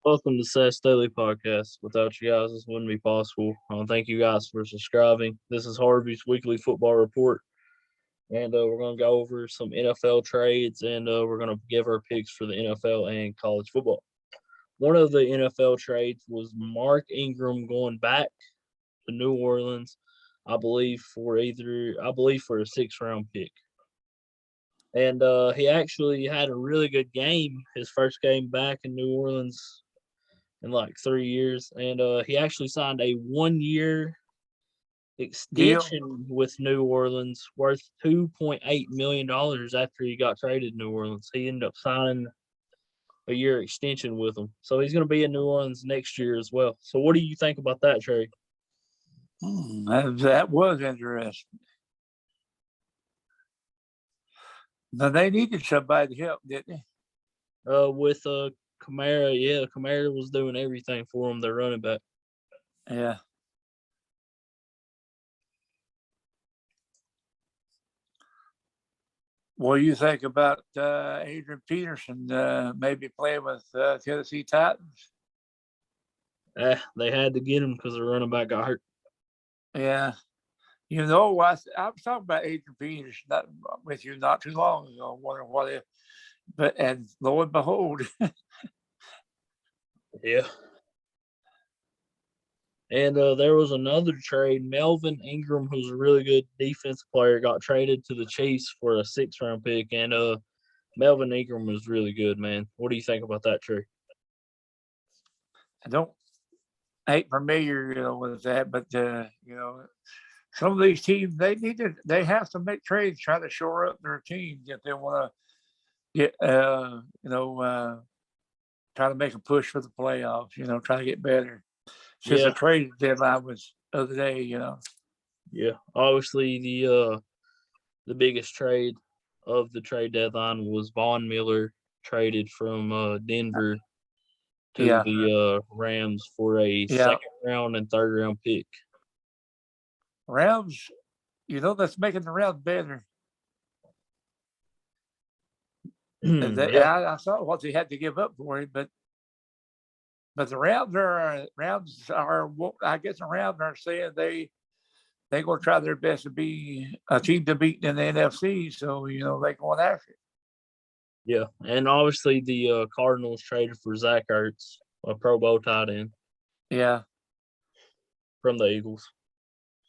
Welcome to Seth's Daily Podcast. Without you guys, this wouldn't be possible. Thank you guys for subscribing. This is Harvey's weekly football report, and we're going to go over some NFL trades, and we're going to give our picks for the NFL and college football. One of the NFL trades was Mark Ingram going back to New Orleans, I believe for a six-round pick. And he actually had a really good game, his first game back in New Orleans in like 3 years. And he actually signed a 1 year Deal. extension with New Orleans worth $2.8 million after he got traded to New Orleans. He ended up signing a year extension with them. So he's going to be in New Orleans next year as well. So what do you think about that, Trey? That was interesting. Now they needed somebody to help, didn't With Kamara, yeah, Kamara was doing everything for him, their running back. they? Yeah. What do you think about Adrian Peterson maybe playing with Tennessee Titans? They had to get him because the running back got hurt. Yeah. I was talking about Adrian Peterson with you not too long ago, wondering what if, and lo and behold, Yeah. And there was another trade. Melvin Ingram, who's a really good defensive player, got traded to the Chiefs for a six-round pick. And Melvin Ingram was really good, man. What do you think about that trade? I ain't familiar, with that, but some of these teams they have to make trades, try to shore up their teams if they want to get try to make a push for the playoffs. Try to get better. Since the Yeah, trade deadline was the other day, yeah. Obviously, the biggest trade of the trade deadline was Von Miller traded from Denver to yeah, the Rams for a yeah. second round and third round pick. Rams, that's making the Rams better. Yeah, I saw what they had to give up for it, but the Rams are. I guess the Rams are saying they going to try their best to be a team to beat in the NFC. So they going after it. yeah. And obviously, the Cardinals traded for Zach Ertz, a Pro Bowl tight end Yeah, from the Eagles.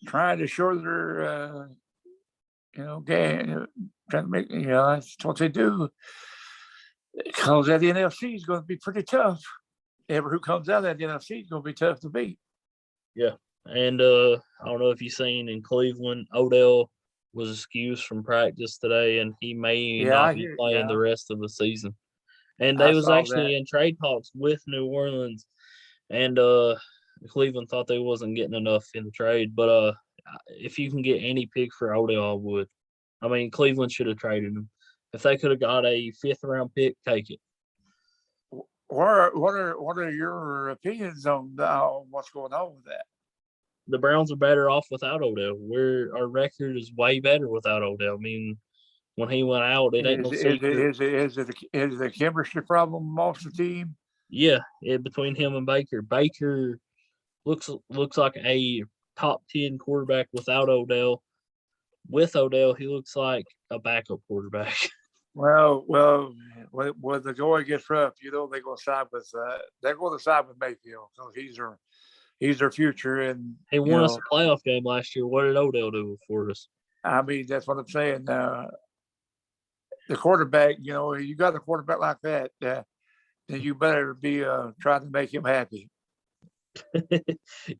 trying to shore their game. Trying to make that's what they do. Because that NFC is going to be pretty tough. Ever who comes out of that NFC is going to be tough to beat. Yeah. And I don't know if you've seen in Cleveland, Odell was excused from practice today, and he may Yeah, not I be hear. playing the Yeah, rest of the season. And I they was saw that. actually in trade talks with New Orleans, and Cleveland thought they wasn't getting enough in the trade. But if you can get any pick for Odell, I would. I mean, Cleveland should have traded him. If they could have got a fifth round pick, take it. What are your opinions on what's going on with that? The Browns are better off without Odell. Our record is way better without Odell. I mean, when he went out, it ain't no Is is it secret. is it is it is it a chemistry problem amongst the team? Yeah, between him and Baker, Baker looks like a top 10 quarterback without Odell. With Odell, he looks like a backup quarterback. Well, when the going gets rough, they're going to side with Mayfield because he's their future, and He won us a playoff game last year. What did Odell do for us? I mean that's what I'm saying. The quarterback, you got a quarterback like that, then you better be trying to make him happy.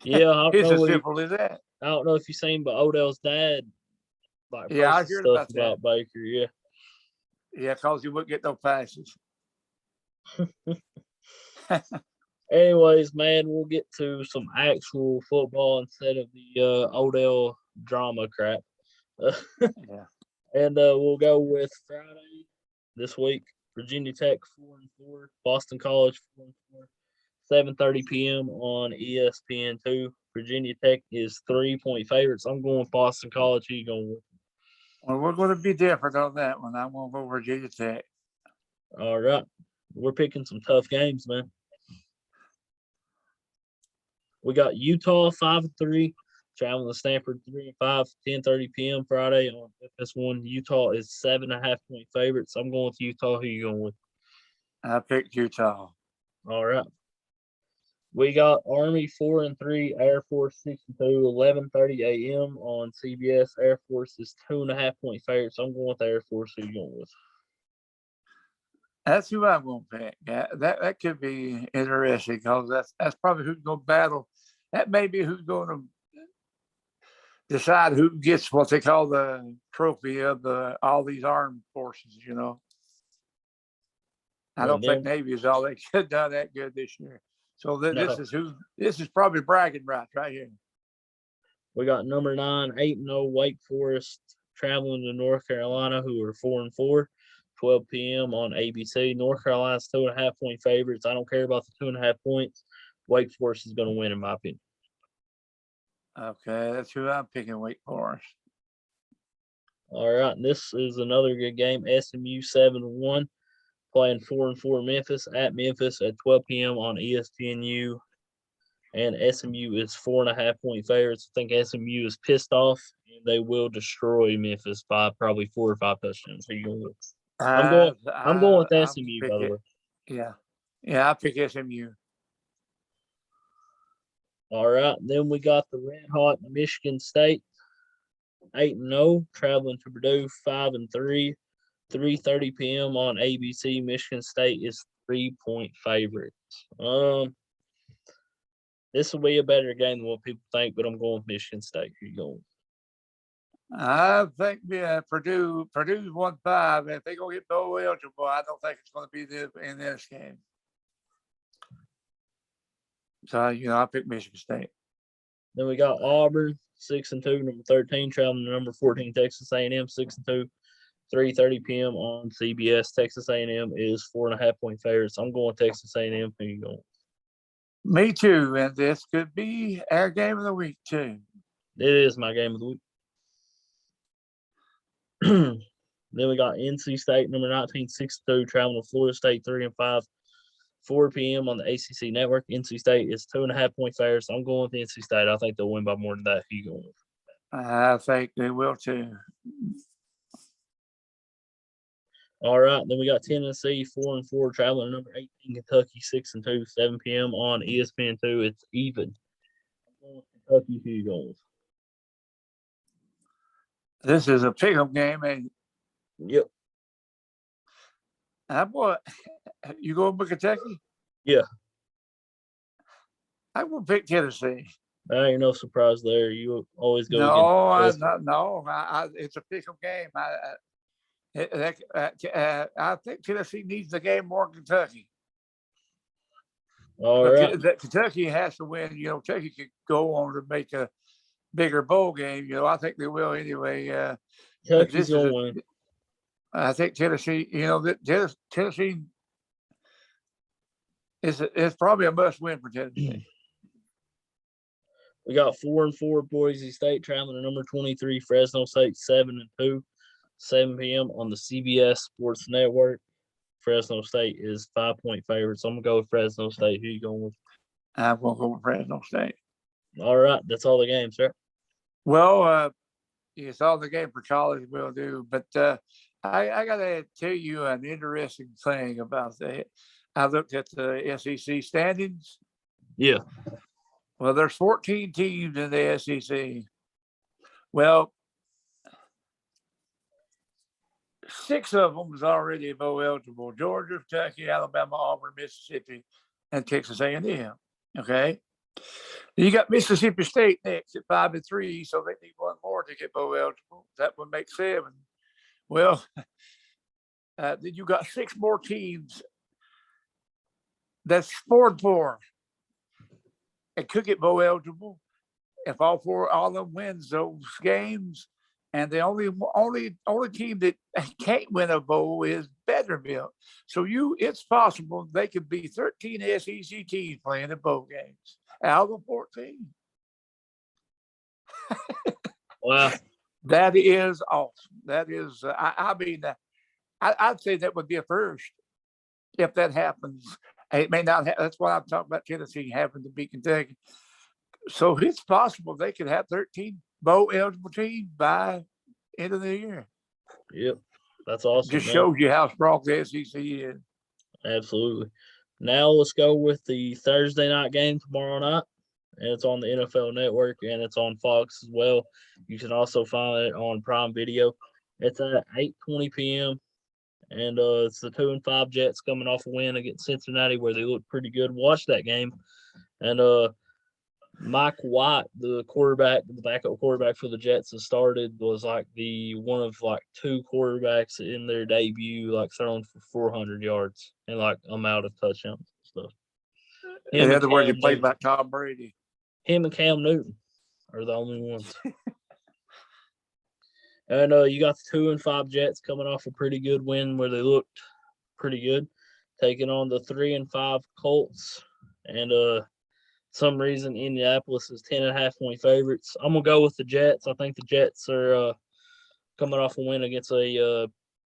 Yeah, It's as simple as that. I don't know if you've seen, but Odell's dad like Yeah, I posted heard stuff about that. about Baker. Yeah. Yeah, because you wouldn't get no passes. Anyways, man, we'll get to some actual football instead of the Odell drama crap. Yeah. And we'll go with Friday this week. Virginia Tech 4-4, Boston College 4-4, 7:30 p.m. on ESPN2. Virginia Tech is 3-point favorites. I'm going Boston College. Who you going with? Well, we're going to be different on that one. I'm going to go Virginia Tech. All right, we're picking some tough games, man. We got Utah 5-3, traveling to Stanford 3-5, 10:30 p.m. Friday on FS1. Utah is 7.5 point favorites. I'm going with Utah. Who you going with? I picked Utah. All right. We got Army 4-3, Air Force 6-2, 11:30 a.m. on CBS. Air Force is 2.5 point favorites. I'm going with Air Force. Who you going with? That's who I'm going to pick. Yeah, that could be interesting because that's probably who's going to battle. That may be who's going to decide who gets what they call the trophy of all these armed forces. I And don't think then Navy is all they could done that good this year. So no, this is probably bragging rights right here. we got number 9, 8-0 Wake Forest traveling to North Carolina, who are 4-4. 12 p.m. on ABC. North Carolina's 2.5 point favorites. I don't care about the 2.5 points. Wake Forest is going to win, in my opinion. Okay, that's who I'm picking. Wake Forest. All right, and this is another good game. SMU 7-1, playing 4-4 Memphis at Memphis at 12 p.m. on ESPNU. And SMU is 4.5 point favorites. I think SMU is pissed off, and they will destroy Memphis by probably 4 or 5 touchdowns. Who you going with? I'm going. I'm going with I'm SMU, pick by the it. way. Yeah, I pick SMU. All right, then we got the red hot Michigan State, 8-0, traveling to Purdue, 5-3, 3:30 p.m. on ABC. Michigan State is 3 point favorites. This will be a better game than what people think, but I'm going with Michigan State. Who you going? I think Purdue's 1-5. If they go get bowl eligible, I don't think it's going to be in this game. So I pick Michigan State. Then we got Auburn 6-2, number 13, traveling to number 14 Texas A&M 6-2, 3:30 p.m. on CBS. Texas A&M is 4.5 point favorites. I'm going Texas A&M. Who you going? Me too, and this could be our game of the week too. It is my game of the week. Then we got NC State, number 19, 6-2, traveling to Florida State 3-5, 4 p.m. on the ACC network. NC State is 2.5 point favorites. I'm going with NC State. I think they'll win by more than that. Who you going with? I think they will too. All right, then we got Tennessee 4-4, traveling to number 18, Kentucky 6-2, 7 p.m. on ESPN2. It's even. I'm going with Kentucky. Who you going with? This is a pick'em game, and Yep. You going with Kentucky? Yeah. I'm going to pick Tennessee. Ain't no surprise there. You always go No, against. it's a pick'em game. I think Tennessee needs the game more than Kentucky. All right. Kentucky has to win. Kentucky could go on to make a bigger bowl game. I think they will anyway. Kentucky's going to win. I think Tennessee, Tennessee is probably a must win for Tennessee. We got 4-4 Boise State traveling to number 23 Fresno State 7-2, 7 p.m. on the CBS Sports Network. Fresno State is 5 point favorites. I'm gonna go with Fresno State. Who you going with? I'm gonna go with Fresno State. All right, that's all the games, right? Well, it's all the game for college will do, but I gotta tell you an interesting thing about that. I looked at the SEC standings. Yeah. Well, there's 14 teams in the SEC. Well, 6 of them is already bowl eligible: Georgia, Kentucky, Alabama, Auburn, Mississippi, and Texas A&M. Okay. You got Mississippi State next at 5-3, so they need one more to get bowl eligible. That would make 7. Well, then you got 6 more teams. That's 4-4. And could get bowl eligible if all of them wins those games. And the only team that can't win a bowl is Betterville. So it's possible they could be 13 SEC teams playing in bowl games out of the 14. Wow. That is awesome. That is, I'd say that would be a first if that happens. It may not. That's why I'm talking about Tennessee having to beat Kentucky. So it's possible they could have 13 bowl eligible teams by end of the year. Yep. That's awesome. Just Man. shows you how strong the SEC is. Absolutely. Now let's go with the Thursday night game tomorrow night. And it's on the NFL Network and it's on Fox as well. You can also find it on Prime Video. It's at 8:20 p.m. And it's the 2-5 Jets coming off a win against Cincinnati where they look pretty good. Watch that game. And Mike White, the quarterback, the backup quarterback for the Jets that started, was like the one of like two quarterbacks in their debut, like throwing for 400 yards and like amount of touchdowns and stuff. In other words, he played like Tom Brady. Him and Cam Newton are the only ones. And you got the 2-5 Jets coming off a pretty good win where they looked pretty good, taking on the 3-5 Colts. And some reason Indianapolis is 10.5-point favorites. I'm gonna go with the Jets. I think the Jets are coming off a win against a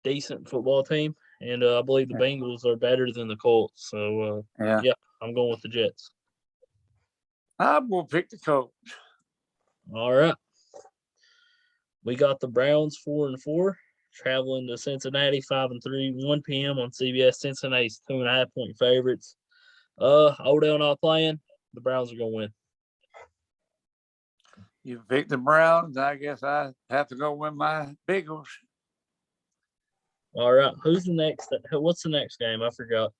decent football team, and I believe the Bengals are better than the Colts. So yeah, I'm going with the Jets. I'm gonna pick the Colts. All right. We got the Browns 4-4 traveling to Cincinnati 5-3, 1 p.m. on CBS. Cincinnati's 2.5-point favorites. Odell not playing. The Browns are gonna win. You picked the Browns. I guess I have to go with my Bengals. All right. Who's the next? What's the next game? I forgot.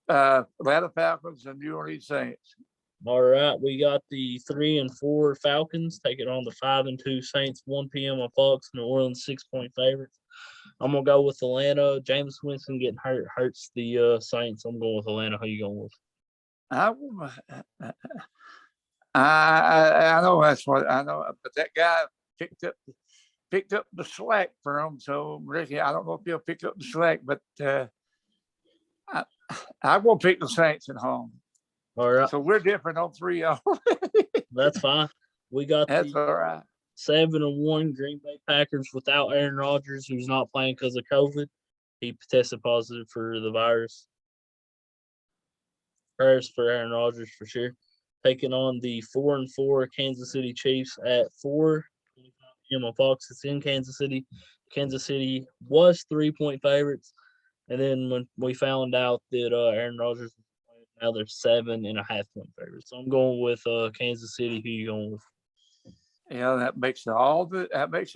Atlanta Falcons and New Orleans Saints. All right, we got the 3-4 Falcons taking on the 5-2 Saints, 1 p.m. on Fox. New Orleans 6-point favorites. I'm gonna go with Atlanta. Jameis Winston getting hurts the Saints. I'm going with Atlanta. Who you going with? I know that's what I know, but that guy picked up the slack for him. So Ricky, I don't know if he'll pick up the slack, but I will pick the Saints at home. All right. So we're different on 3 That's fine. We got that's all right. 7-1 Green Bay Packers without Aaron Rodgers, who's not playing because of COVID. He tested positive for the virus. Prayers for Aaron Rodgers for sure. Taking on the 4-4 Kansas City Chiefs at 4 p.m. on Fox. It's in Kansas City. Kansas City was 3-point favorites. And then when we found out that Aaron Rodgers was playing, now they're 7.5-point favorites. So I'm going with Kansas City. Who you going with? Yeah, that makes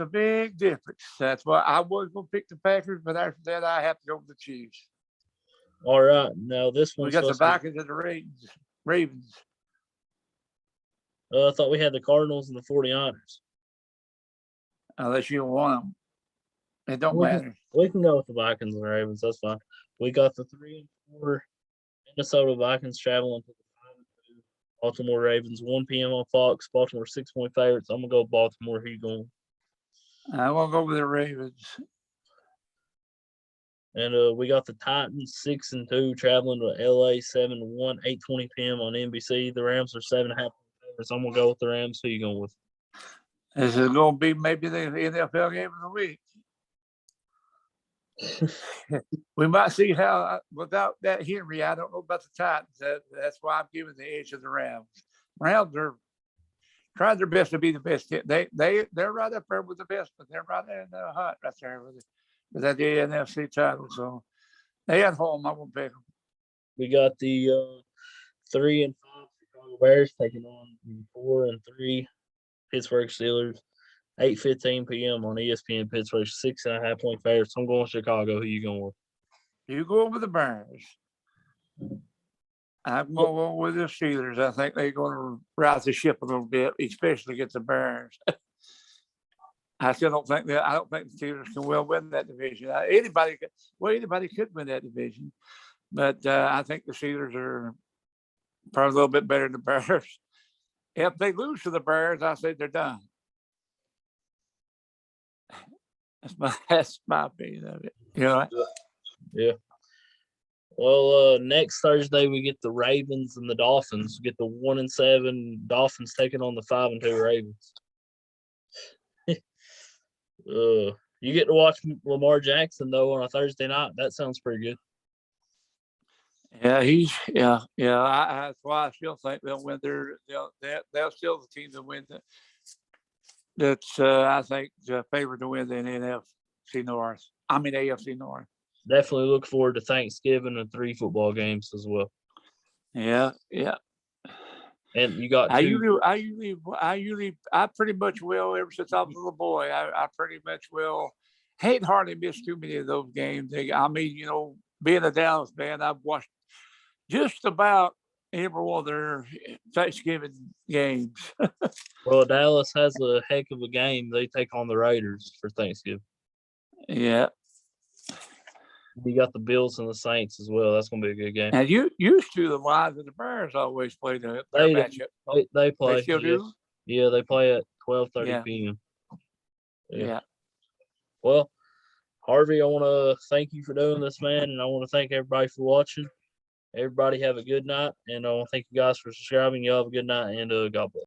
a big difference. That's why I was going to pick the Packers, but after that, I have to go with the Chiefs. All right. Now this one. We got the Vikings and the Ravens. I thought we had the Cardinals and the 49ers. Unless you want them. It don't matter. We can go with the Vikings and the Ravens. That's fine. We got the 3-4 Minnesota Vikings traveling to the 5-2 Baltimore Ravens, 1 p.m. on Fox. Baltimore 6-point favorites. I'm going to go Baltimore. Who you going? I'm going to go with the Ravens. And we got the Titans 6-2 traveling to LA 7-1, 8:20 p.m. on NBC. The Rams are 7.5 favorites. I'm gonna go with the Rams. Who you going with? This is going to be maybe the NFL game of the week. We might see how without that Henry. I don't know about the Titans. That's why I'm giving the edge to the Rams. Rams are trying their best to be the best. They're right up there with the best, but they're right there in the hunt right there with that NFC title. So they at home. I won't pick them. We got the 3-5 Chicago Bears taking on the 4-3 Pittsburgh Steelers. 8:15 p.m. on ESPN. Pittsburgh 6.5-point favorites. I'm going with Chicago. Who you going with? You go with the Bears. I'm going to go with the Steelers. I think they're going to rise the ship a little bit, especially against the Bears. I don't think the Steelers can well win that division. Anybody could win that division, but I think the Steelers are probably a little bit better than the Bears. If they lose to the Bears, I say they're done. That's my opinion of it. You know? Yeah. Well, next Thursday we get the Ravens and the Dolphins. We get the 1-7 Dolphins taking on the 5-2 Ravens. You get to watch Lamar Jackson though on a Thursday night. That sounds pretty good. That's why I still think they'll win. They'll still the team that win. That's I think the favorite to win the NFC North. I mean AFC North. Definitely look forward to Thanksgiving and 3 football games as well. Yeah, yeah. And you got I pretty much will ever since I was a little boy. I pretty much will. Hate hardly missed too many of those games. I mean, being a Dallas fan, I've watched just about every one of their Thanksgiving games. well, Dallas has a heck of a game. They take on the Raiders for Thanksgiving. Yeah. You got the Bills and the Saints as well. That's gonna be a good game. And you used to the Lions and the Bears always play their matchup. They play. They still do? Yeah, they play at 12:30 Yeah. p.m. Yeah. Well, Harvey, I want to thank you for doing this, man, and I want to thank everybody for watching. Everybody have a good night, and I want to thank you guys for subscribing. Y'all have a good night, and God bless.